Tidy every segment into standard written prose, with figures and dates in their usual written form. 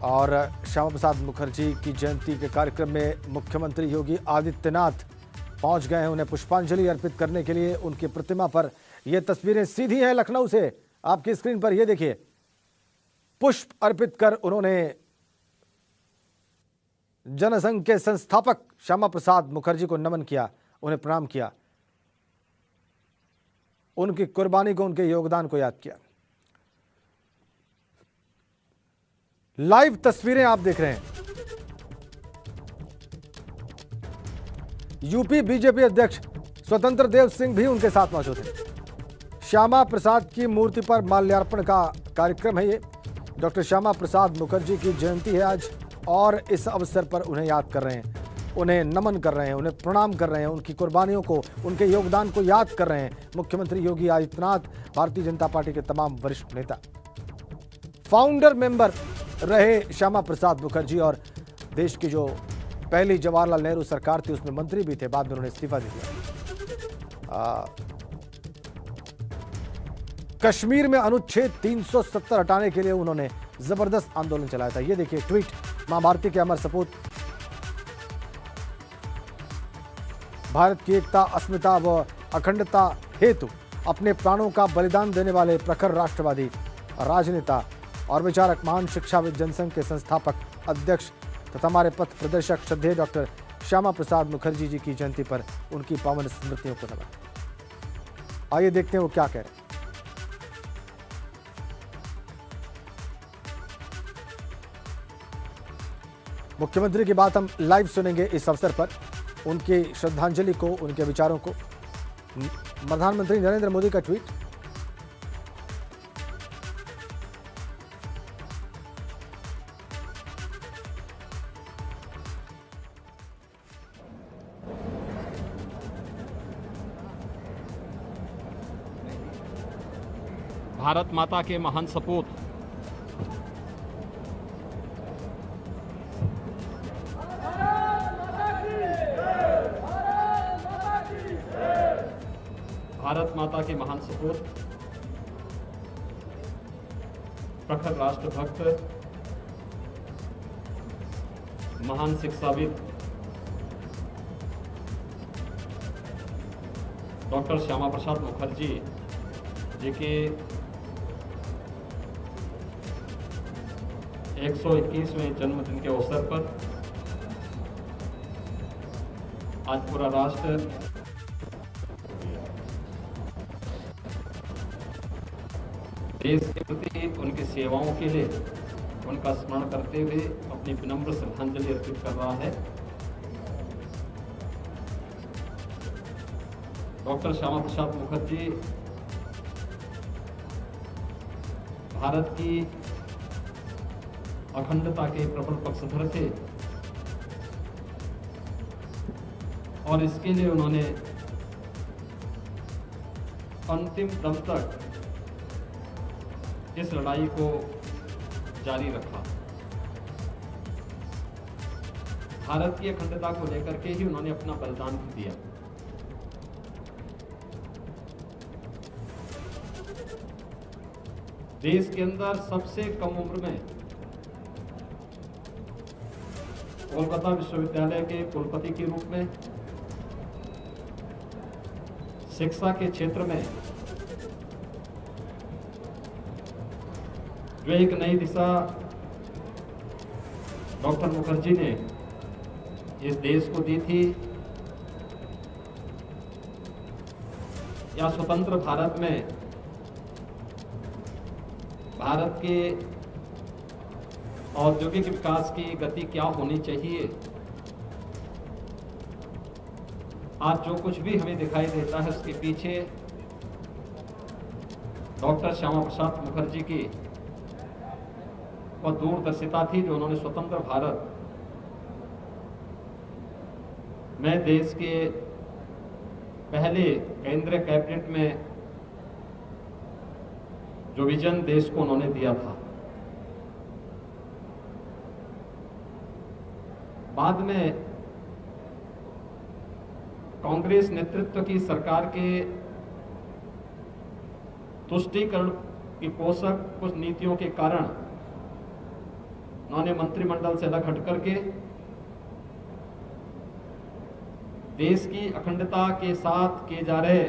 और श्यामा प्रसाद मुखर्जी की जयंती के कार्यक्रम में मुख्यमंत्री योगी आदित्यनाथ पहुंच गए हैं उन्हें पुष्पांजलि अर्पित करने के लिए उनकी प्रतिमा पर। ये तस्वीरें सीधी हैं लखनऊ से, आपकी स्क्रीन पर ये देखिए। पुष्प अर्पित कर उन्होंने जनसंघ के संस्थापक श्यामा प्रसाद मुखर्जी को नमन किया, उन्हें प्रणाम किया, उनकी कुर्बानी को, उनके योगदान को याद किया। लाइव तस्वीरें आप देख रहे हैं। यूपी बीजेपी अध्यक्ष स्वतंत्र देव सिंह भी उनके साथ मौजूद हैं। श्यामा प्रसाद की मूर्ति पर माल्यार्पण का कार्यक्रम है ये। डॉक्टर श्यामा प्रसाद मुखर्जी की जयंती है आज और इस अवसर पर उन्हें याद कर रहे हैं, उन्हें नमन कर रहे हैं, उन्हें प्रणाम कर रहे हैं, उनकी कुर्बानियों को, उनके योगदान को याद कर रहे हैं मुख्यमंत्री योगी आदित्यनाथ, भारतीय जनता पार्टी के तमाम वरिष्ठ नेता। फाउंडर मेंबर रहे श्यामा प्रसाद मुखर्जी और देश की जो पहली जवाहरलाल नेहरू सरकार थी उसमें मंत्री भी थे, बाद में उन्होंने इस्तीफा दे दिया। कश्मीर में अनुच्छेद 370 हटाने के लिए उन्होंने जबरदस्त आंदोलन चलाया था। ये देखिए ट्वीट, मां भारती के अमर सपूत, भारत की एकता, अस्मिता व अखंडता हेतु अपने प्राणों का बलिदान देने वाले प्रखर राष्ट्रवादी राजनेता और विचारक, महान शिक्षाविद, जनसंघ के संस्थापक, अध्यक्ष तथा हमारे पथ प्रदर्शक श्रद्धेय डॉक्टर श्यामा प्रसाद मुखर्जी जी की जयंती पर उनकी पावन स्मृतियों को नमन। आइए देखते हैं वो क्या कह रहे हैं। मुख्यमंत्री की बात हम लाइव सुनेंगे इस अवसर पर, उनकी श्रद्धांजलि को, उनके विचारों को। प्रधानमंत्री नरेंद्र मोदी का ट्वीट। भारत माता के महान सपूत भारत माता के महान सपूत, प्रखर राष्ट्रभक्त, महान शिक्षाविद डॉक्टर श्यामा प्रसाद मुखर्जी जी के 121वें जन्मदिन के अवसर पर आज पूरा राष्ट्र देश के प्रति उनकी सेवाओं के लिए उनका स्मरण करते हुए अपनी विनम्र श्रद्धांजलि अर्पित कर रहा है। डॉक्टर श्यामा प्रसाद मुखर्जी भारत की अखंडता के प्रबल पक्षधर थे और इसके लिए उन्होंने अंतिम दम तक इस लड़ाई को जारी रखा। भारत की अखंडता को लेकर के ही उन्होंने अपना बलिदान दिया। देश के अंदर सबसे कम उम्र में कोलकाता विश्वविद्यालय के कुलपति के रूप में शिक्षा के क्षेत्र में जो एक नई दिशा डॉक्टर मुखर्जी ने इस देश को दी थी, या स्वतंत्र भारत में भारत के औद्योगिक विकास की गति क्या होनी चाहिए, आज जो कुछ भी हमें दिखाई देता है उसके पीछे डॉक्टर श्यामा प्रसाद मुखर्जी की और दूरदर्शिता थी, जो उन्होंने स्वतंत्र भारत में देश के पहले केंद्रीय कैबिनेट में जो विजन देश को उन्होंने दिया था। बाद में कांग्रेस नेतृत्व की सरकार के तुष्टीकरण की पोषक कुछ नीतियों के कारण उन्होंने मंत्रिमंडल से अलग हट करके देश की अखंडता के साथ किए जा रहे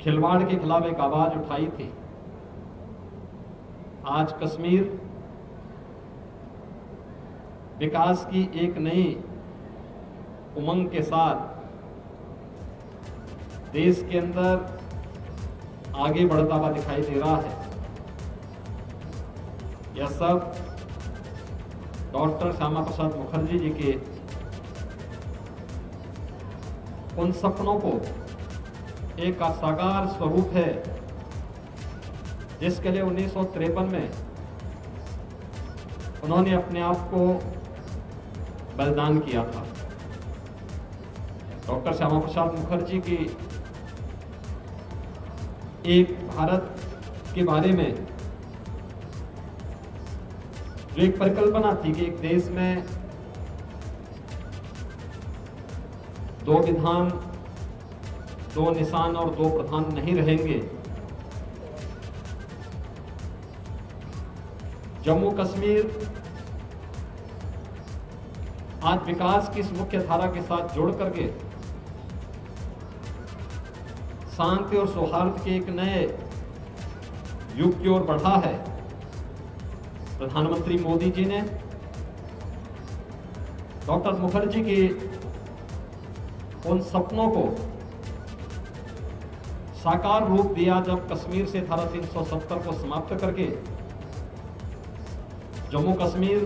खिलवाड़ के खिलाफ एक आवाज उठाई थी। आज कश्मीर विकास की एक नई उमंग के साथ देश के अंदर आगे बढ़ता हुआ दिखाई दे रहा है। यह सब डॉक्टर श्यामा प्रसाद मुखर्जी जी के उन सपनों को एक साकार स्वरूप है जिसके लिए 1953 में उन्होंने अपने आप को बलिदान किया था। डॉक्टर श्यामा प्रसाद मुखर्जी की एक भारत के बारे में जो एक परिकल्पना थी कि एक देश में दो विधान, दो निशान और दो प्रधान नहीं रहेंगे। जम्मू कश्मीर आज विकास की इस मुख्य धारा के साथ जोड़ करके शांति और सौहार्द के एक नए युग की ओर बढ़ा है। प्रधानमंत्री मोदी जी ने डॉक्टर मुखर्जी के उन सपनों को साकार रूप दिया जब कश्मीर से धारा 370 को समाप्त करके जम्मू कश्मीर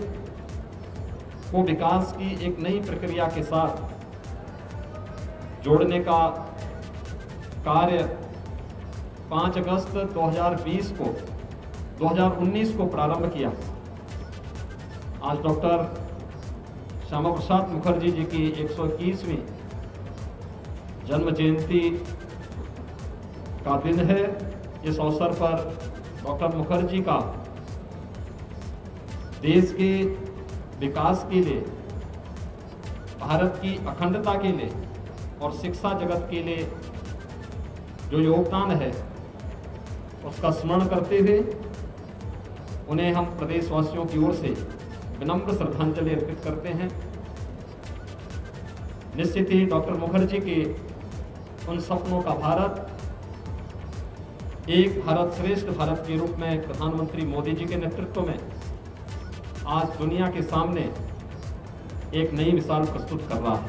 को विकास की एक नई प्रक्रिया के साथ जोड़ने का कार्य 5 अगस्त 2019 को प्रारंभ किया। आज डॉक्टर श्यामा प्रसाद मुखर्जी जी की 121वीं जन्म जयंती का दिन है। इस अवसर पर डॉक्टर मुखर्जी का देश के विकास के लिए, भारत की अखंडता के लिए और शिक्षा जगत के लिए जो योगदान है उसका स्मरण करते हुए उन्हें हम प्रदेशवासियों की ओर से विनम्र श्रद्धांजलि अर्पित करते हैं। निश्चित ही डॉक्टर मुखर्जी के उन सपनों का भारत एक भारत श्रेष्ठ भारत के रूप में प्रधानमंत्री मोदी जी के नेतृत्व में आज दुनिया के सामने एक नई मिसाल प्रस्तुत कर रहा है।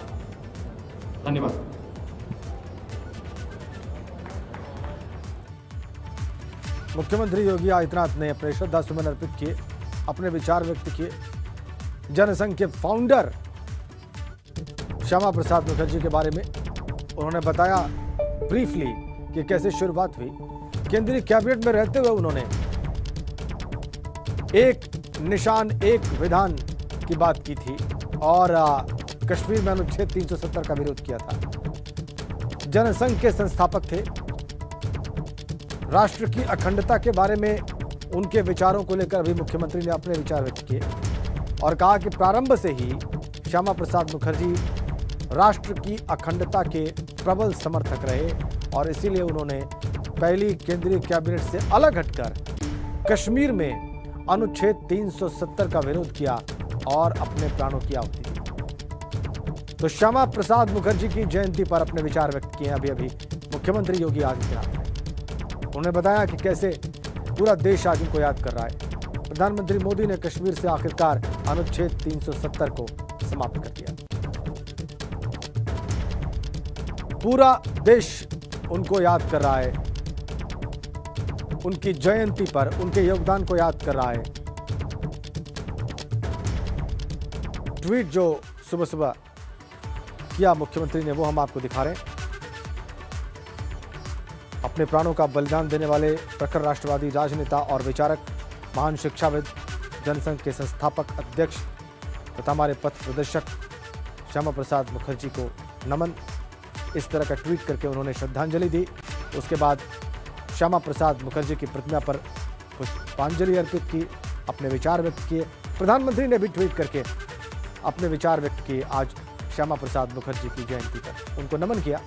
धन्यवाद। मुख्यमंत्री योगी आदित्यनाथ ने अपने श्रद्धा सुमन अर्पित किए, अपने विचार व्यक्त किए। जनसंघ के फाउंडर श्यामा प्रसाद मुखर्जी के बारे में उन्होंने बताया ब्रीफली कि कैसे शुरुआत हुई। केंद्रीय कैबिनेट में रहते हुए उन्होंने एक निशान एक विधान की बात की थी और कश्मीर में अनुच्छेद 370 का विरोध किया था। जनसंघ के संस्थापक थे। राष्ट्र की अखंडता के बारे में उनके विचारों को लेकर भी मुख्यमंत्री ने अपने विचार व्यक्त किए और कहा कि प्रारंभ से ही श्यामा प्रसाद मुखर्जी राष्ट्र की अखंडता के प्रबल समर्थक रहे और इसीलिए उन्होंने पहली केंद्रीय कैबिनेट से अलग हटकर कश्मीर में अनुच्छेद 370 का विरोध किया और अपने प्राणों की आहुति दी। तो श्यामा प्रसाद मुखर्जी की जयंती पर अपने विचार व्यक्त किए अभी मुख्यमंत्री योगी आदित्यनाथ ने। उन्होंने बताया कि कैसे पूरा देश आज उनको याद कर रहा है। प्रधानमंत्री मोदी ने कश्मीर से आखिरकार अनुच्छेद 370 को समाप्त कर दिया। पूरा देश उनको याद कर रहा है, उनकी जयंती पर उनके योगदान को याद कर रहा है। ट्वीट जो सुबह सुबह किया मुख्यमंत्री ने वो हम आपको दिखा रहे हैं। अपने प्राणों का बलिदान देने वाले प्रखर राष्ट्रवादी राजनेता और विचारक, महान शिक्षाविद, जनसंघ के संस्थापक अध्यक्ष तथा हमारे पथ प्रदर्शक श्यामा प्रसाद मुखर्जी को नमन। इस तरह का ट्वीट करके उन्होंने श्रद्धांजलि दी। उसके बाद श्यामा प्रसाद मुखर्जी की प्रतिमा पर पुष्पांजलि अर्पित की, अपने विचार व्यक्त किए। प्रधानमंत्री ने भी ट्वीट करके अपने विचार व्यक्त किए आज श्यामा प्रसाद मुखर्जी की जयंती पर उनको नमन किया।